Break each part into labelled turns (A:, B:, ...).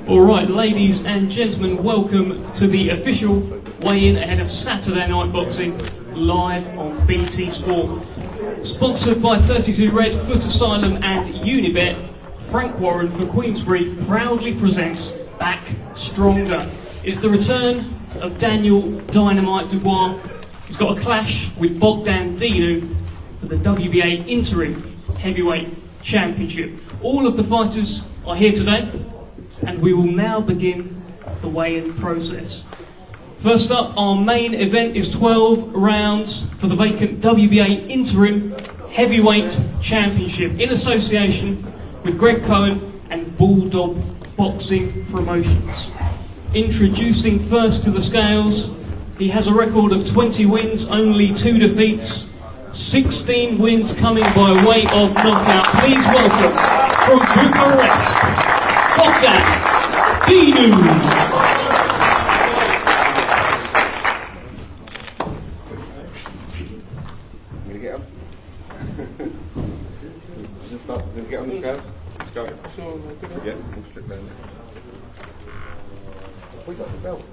A: Alright, ladies and gentlemen, welcome to the official weigh-in ahead of Saturday Night Boxing, live on BT Sport. Sponsored by 32 Red, Foot Asylum and Unibet, Frank Warren for Queensbury proudly presents Back Stronger. It's the return of Daniel Dynamite Dubois. He's got a clash with Bogdan Dinu for the WBA Interim Heavyweight Championship. All of the fighters are here today, and we will now begin the weigh-in process. First up, our main event is 12 rounds for the vacant WBA Interim Heavyweight Championship in association with Greg Cohen and Bulldog Boxing Promotions. Introducing first to the scales, he has a record of 20 wins, only 2 defeats, 16 wins coming by way of knockout. Please welcome from Bucharest, Bogdan Dinu.
B: Did we get on the scales? Let's go. Yeah, we'll slip down. Have we got the belt?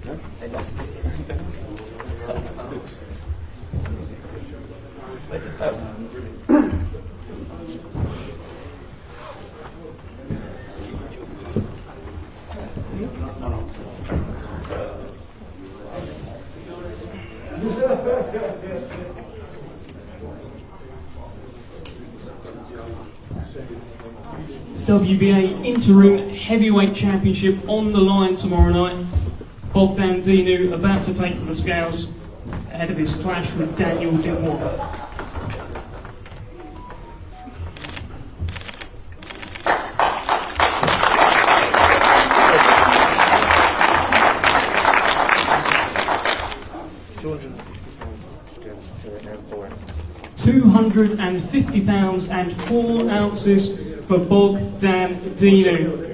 B: No? They lost it. Where's the belt?
A: 'WBA Interim Heavyweight Championship on the line tomorrow night. Bogdan Dinu about to take to the scales ahead of his clash with Daniel Dubois. £250 and 4 ounces for Bogdan Dinu.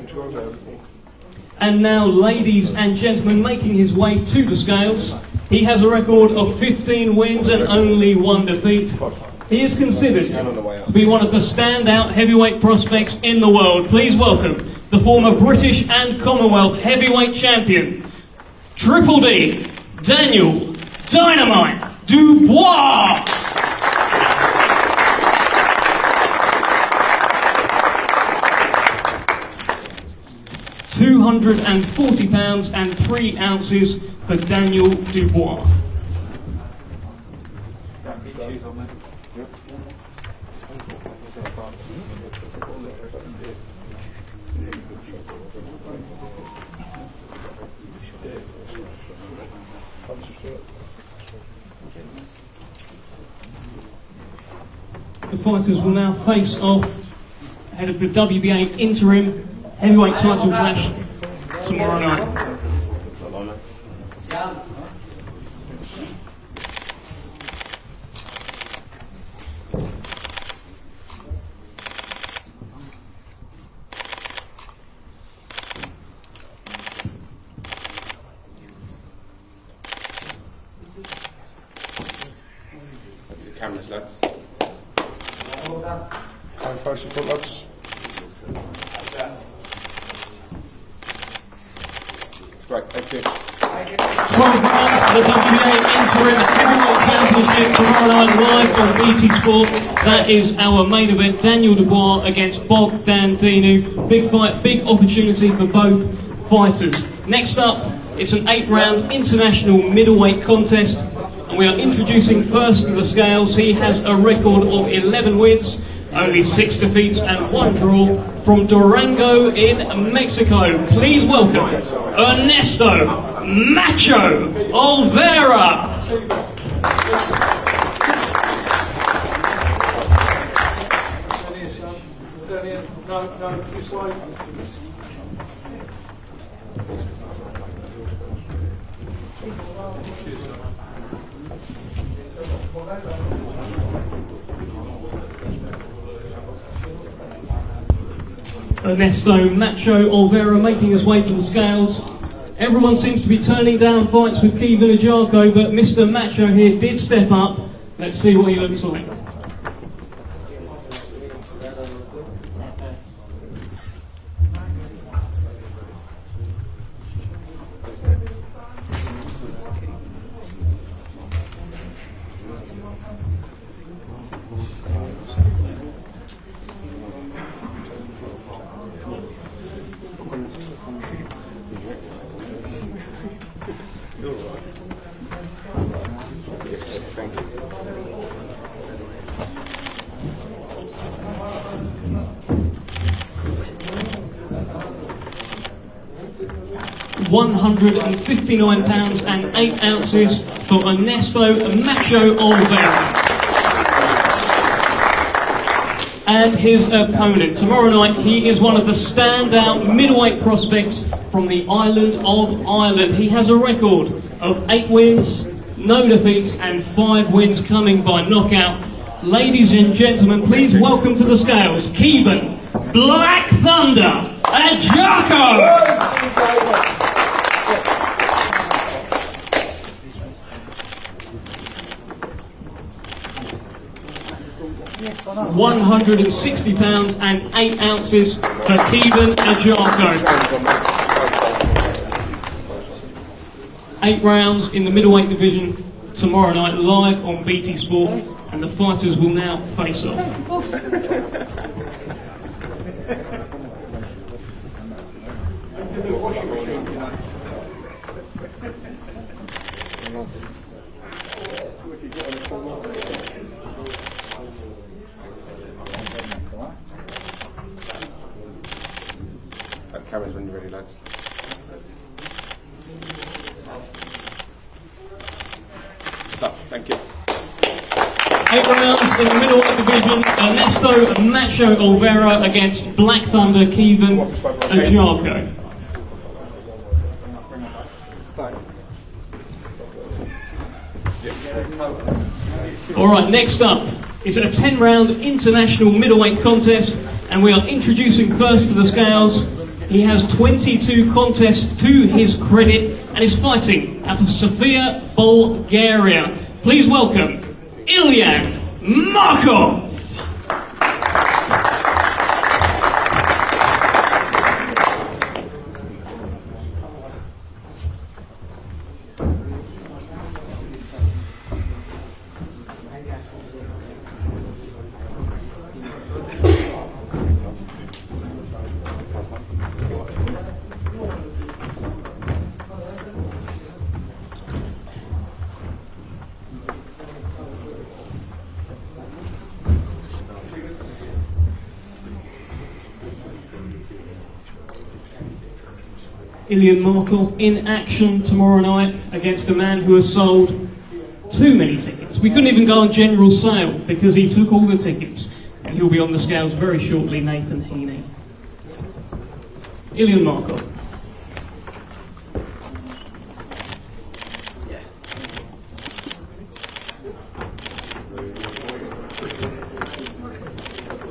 A: And now, ladies and gentlemen, making his way to the scales, he has a record of 15 wins and only 1 defeat. He is considered to be one of the standout heavyweight prospects in the world. Please welcome the former British and Commonwealth heavyweight champion, Triple D, Daniel Dynamite Dubois. £240 and 3 ounces for Daniel Dubois. The fighters will now face off ahead of the WBA Interim Heavyweight title clash tomorrow night.
B: That's the cameras, lads.
C: High face and foot, lads.
B: Great, thank you.
A: 12 rounds for the WBA Interim Heavyweight Championship tomorrow night live on BT Sport. That is our main event, Daniel Dubois against Bogdan Dinu. Big fight, big opportunity for both fighters. Next up, it's an 8-round international middleweight contest, and we are introducing first to the scales. He has a record of 11 wins, only 6 defeats and 1 draw, from Durango in Mexico. Please welcome Ernesto Macho Olvera. Ernesto Macho Olvera making his way to the scales. Everyone seems to be turning down fights with Key Villajarko, but Mr. Macho here did step up Let's see what he looks like.
B: Thank you.
A: 159 pounds and 8 ounces for Ernesto Macho Oliveira. And his opponent. Tomorrow night, he is one of the standout middleweight prospects from the island of Ireland. He has a record of 8 wins, no defeats, and 5 wins coming by knockout. Ladies and gentlemen, please welcome to the scales, Kevin Black Thunder Ajako! 160 pounds and 8 ounces for Kevin Ajako. 8 rounds in the middleweight division tomorrow night, live on BT Sport, and the fighters will now face off.
B: Cameras when you're ready, lads. Stop, thank you.
A: 8 rounds in the middleweight division, Ernesto Macho Oliveira against Black Thunder Kevin Ajako. Alright, next up is a 10-round international middleweight contest, and we are introducing first to the scales. He has 22 contests to his credit and is fighting out of Sofia, Bulgaria. Please welcome Ilyan Markov. Ilyan Markov in action tomorrow night against a man who has sold too many tickets. We couldn't even go on general sale because he took all the tickets, and he'll be on the scales very shortly, Nathan Heaney. Ilyan Markov.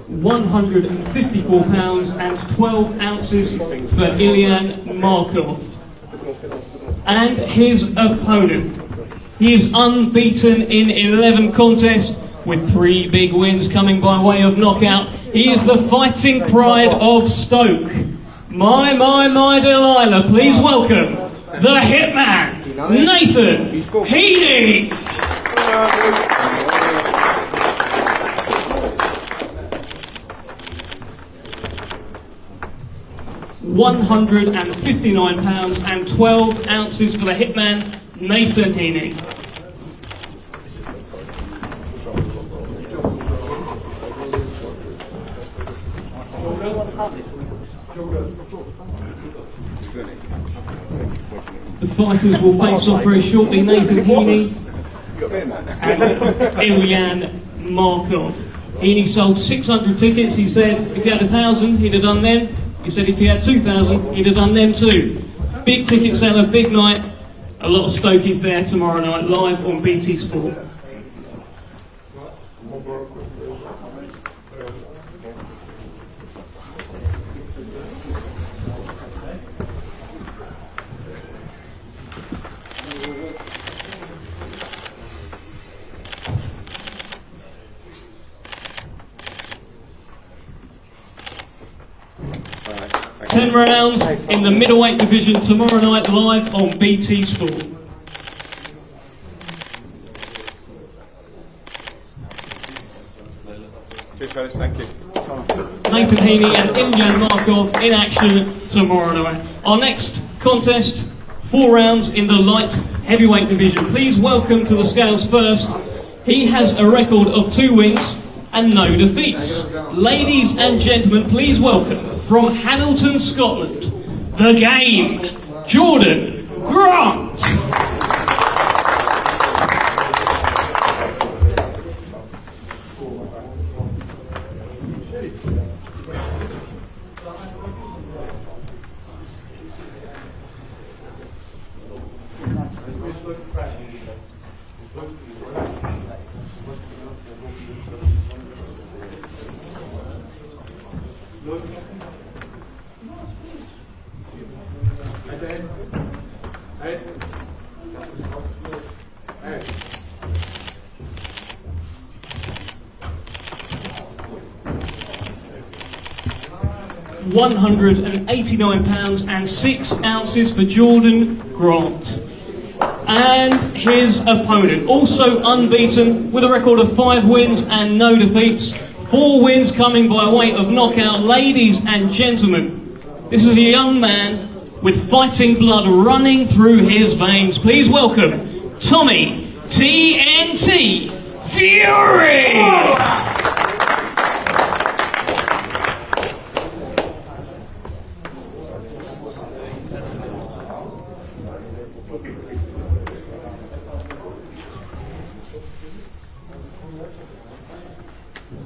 A: £154 and 12 ounces for Ilyan Markov. And his opponent. He is unbeaten in 11 contests with 3 big wins coming by way of knockout. He is the fighting pride of Stoke. My Delilah, please welcome the Hitman, Nathan Heaney. 159 pounds and 12 ounces for the Hitman, Nathan Heaney. The fighters will face off very shortly, Nathan Heaney and Ilyan Markov. Heaney sold 600 tickets. He said if he had 1,000, he'd have done them. He said if he had 2,000, he'd have done them too. Big ticket seller, big night. A lot of Stokies there tomorrow night, live on BT Sport. 10 rounds in the middleweight division tomorrow night live on BT Sport.
B: Cheers, fellas. Thank you.
A: Nathan Heaney and Ilyan Markov in action tomorrow night. Our next contest, 4 rounds in the light heavyweight division. Please welcome to the scales first. He has a record of 2 wins and no defeats. Ladies and gentlemen, please welcome from Hamilton, Scotland, the game, Jordan Grant. £189 and 6 ounces for Jordan Grant. And his opponent, also unbeaten, with a record of 5 wins and no defeats. 4 wins coming by way of knockout. Ladies and gentlemen, this is a young man with fighting blood running through his veins. Please welcome Tommy TNT Fury!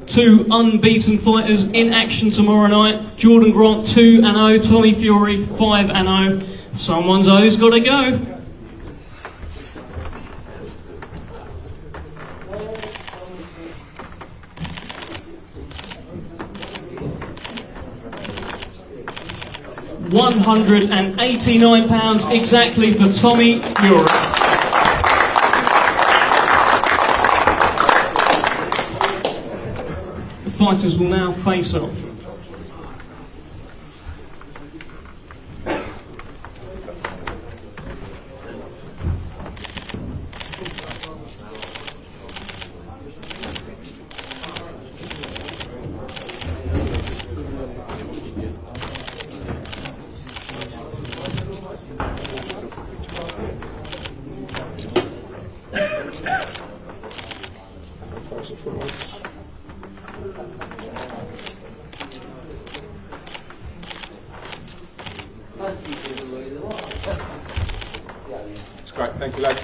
A: Two unbeaten fighters in action tomorrow night. Jordan Grant 2-0, Tommy Fury 5-0. Someone's O's got to go. £189 exactly for Tommy Fury. Fighters will now face off.
B: It's great. Thank you, lads.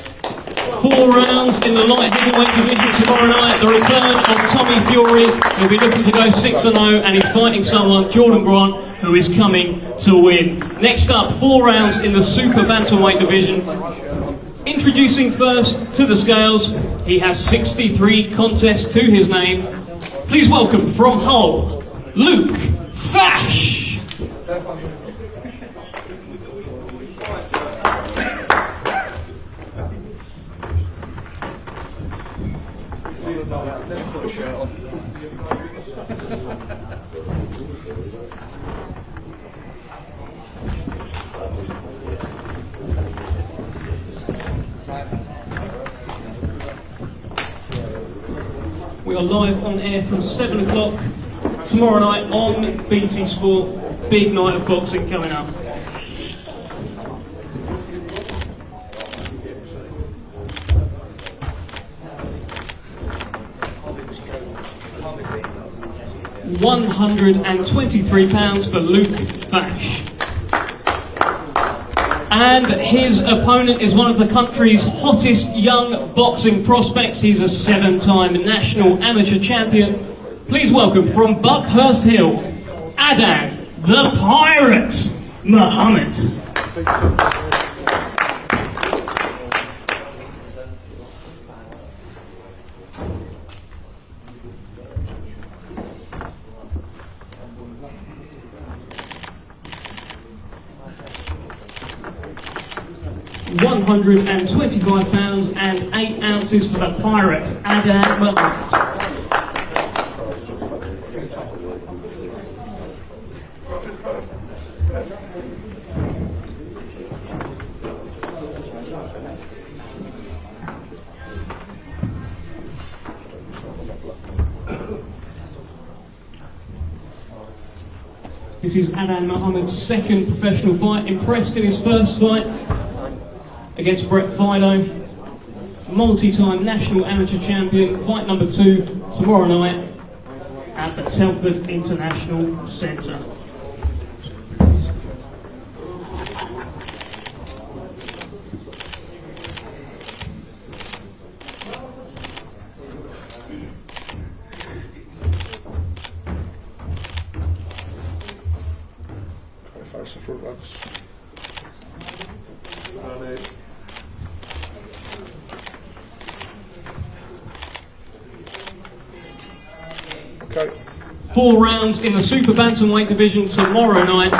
A: 4 rounds in the light heavyweight division tomorrow night. The return of Tommy Fury. He'll be looking to go 6-0 and he's fighting someone, Jordan Grant, who is coming to win. Next up, 4 rounds in the super bantamweight division. Introducing first to the scales, he has 63 contests to his name. Please welcome from Hull, Luke Fash. We are live on air from 7 o'clock tomorrow night on BT Sport. Big night of boxing coming up. £123 for Luke Fash. And his opponent is one of the country's hottest young boxing prospects. He's a 7-time national amateur champion. Please welcome from Buckhurst Hill, Adan the Pirate Muhammad. £125 and 8 ounces for the Pirate, Adan Muhammad. This is Adnan Mohammed's second professional fight. Impressed in his first fight against Brett Fido. Multi-time national amateur champion. Fight number 2 tomorrow night at the Telford International Centre.
C: Face the front, lads. Okay.
A: 4 rounds in the Super Bantamweight division tomorrow night.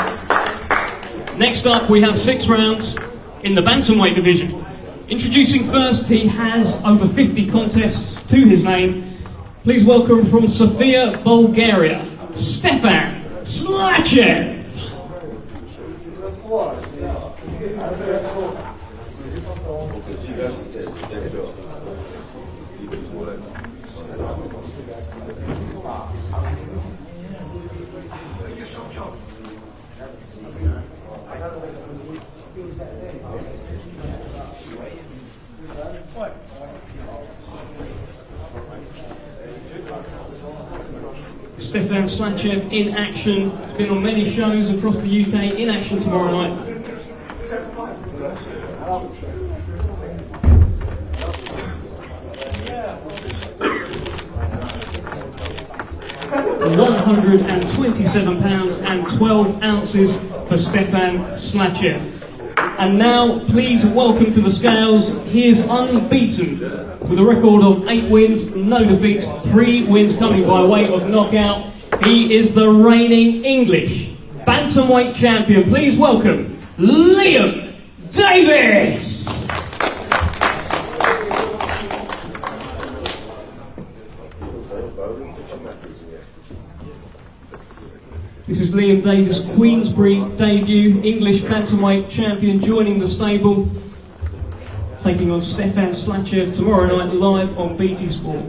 A: Next up, we have 6 rounds in the Bantamweight division. Introducing first, he has over 50 contests to his name. Please welcome from Sofia, Bulgaria, Stefan Slachev. Stefan Slachev in action. He's been on many shows across the UK. In action tomorrow night. £127 and 12 ounces for Stefan Slachev. And now, please welcome to the scales. He is unbeaten with a record of 8 wins, no defeats, 3 wins coming by way of knockout. He is the reigning English Bantamweight champion. Please welcome Liam Davis. This is Liam Davis' Queensbury debut, English Bantamweight champion, joining the stable, taking on Stefan Slachev tomorrow night live on BT Sport.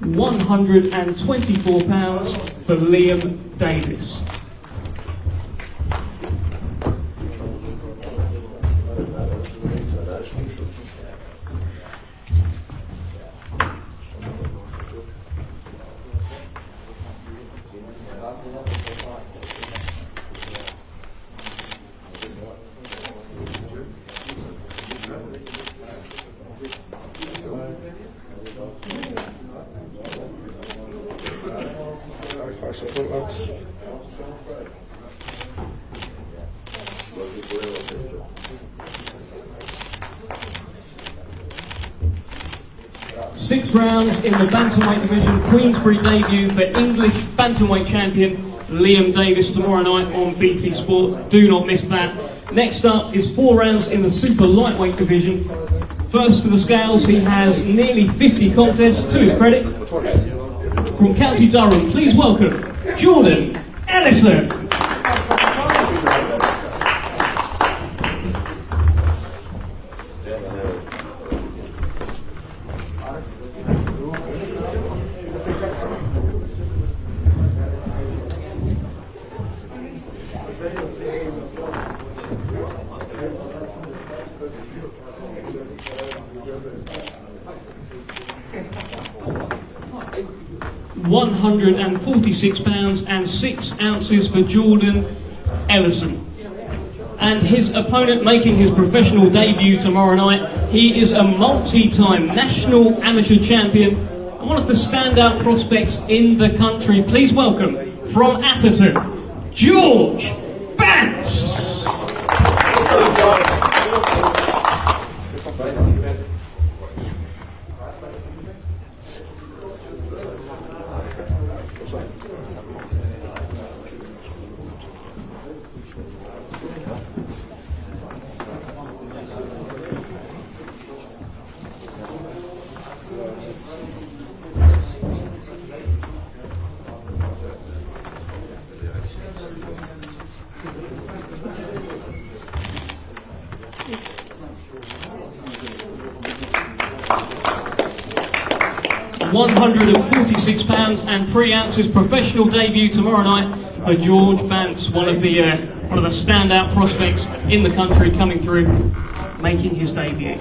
A: £124 for Liam Davis.
C: Face the front, lads.
A: Six rounds in the Bantamweight division, Queensbury debut for English Bantamweight champion Liam Davis tomorrow night on BT Sport. Do not miss that. Next up is 4 rounds in the Super Lightweight division. First to the scales, he has nearly 50 contests to his credit. From County Durham, please welcome Jordan Ellison. £146 and 6 ounces for Jordan Ellison. And his opponent making his professional debut tomorrow night, he is a multi-time national amateur champion and one of the standout prospects in the country. Please welcome from Atherton, George Bance. 146 pounds and 3 ounces. Professional debut tomorrow night for George Bantz, one of the standout prospects in the country, coming through, making his debut.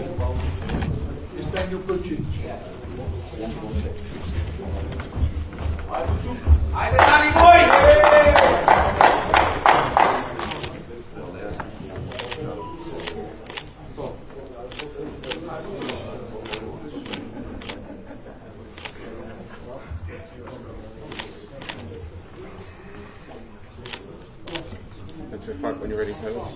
B: Into the front when you're ready, fellas.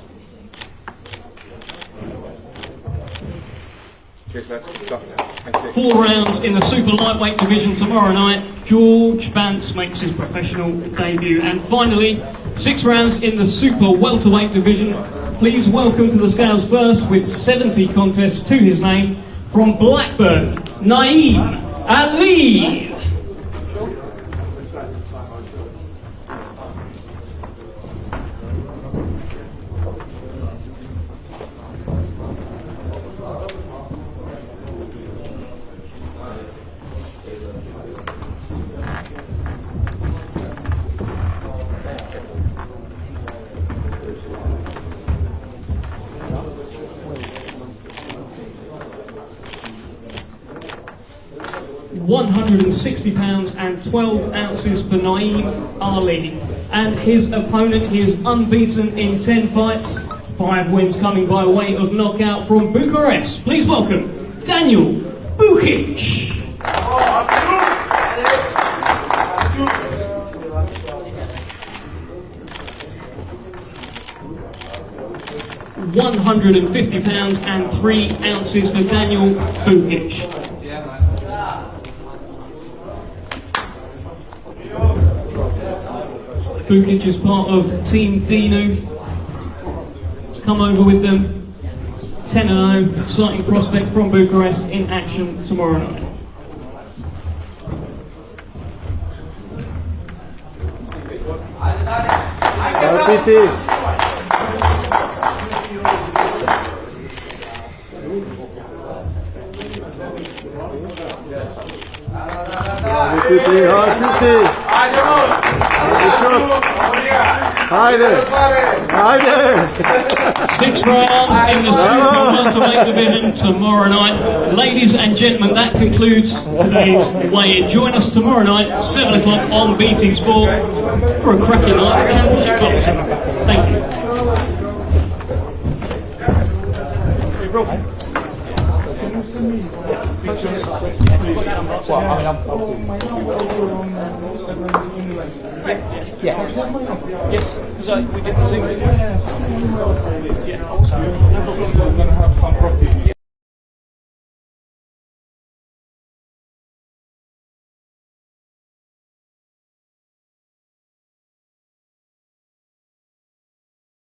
B: Cheers, lads. Good stuff. Thank you.
A: 4 rounds in the super lightweight division tomorrow night. George Bantz makes his professional debut. And finally, 6 rounds in the super welterweight division. Please welcome to the scales first, with 70 contests to his name, from Blackburn, Naeem Ali. £160 and 12 ounces for Naeem Ali. And his opponent, he is unbeaten in 10 fights, 5 wins coming by way of knockout, from Bucharest. Please welcome Daniel Bukic. £150 and 3 ounces for Daniel Bukic. Bukic is part of Team Dinu. He's come over with them. 10-0, exciting prospect from Bucharest in action tomorrow night.
D: Haydi.
A: 6 rounds in the super welterweight division tomorrow night. Ladies and gentlemen, that concludes today's weigh-in. Join us tomorrow night, 7 o'clock on BT Sport, for a cracking night of championship boxing. Thank you.
D: Yes, because we did the Zoom.
C: Yeah, also, we're going to have some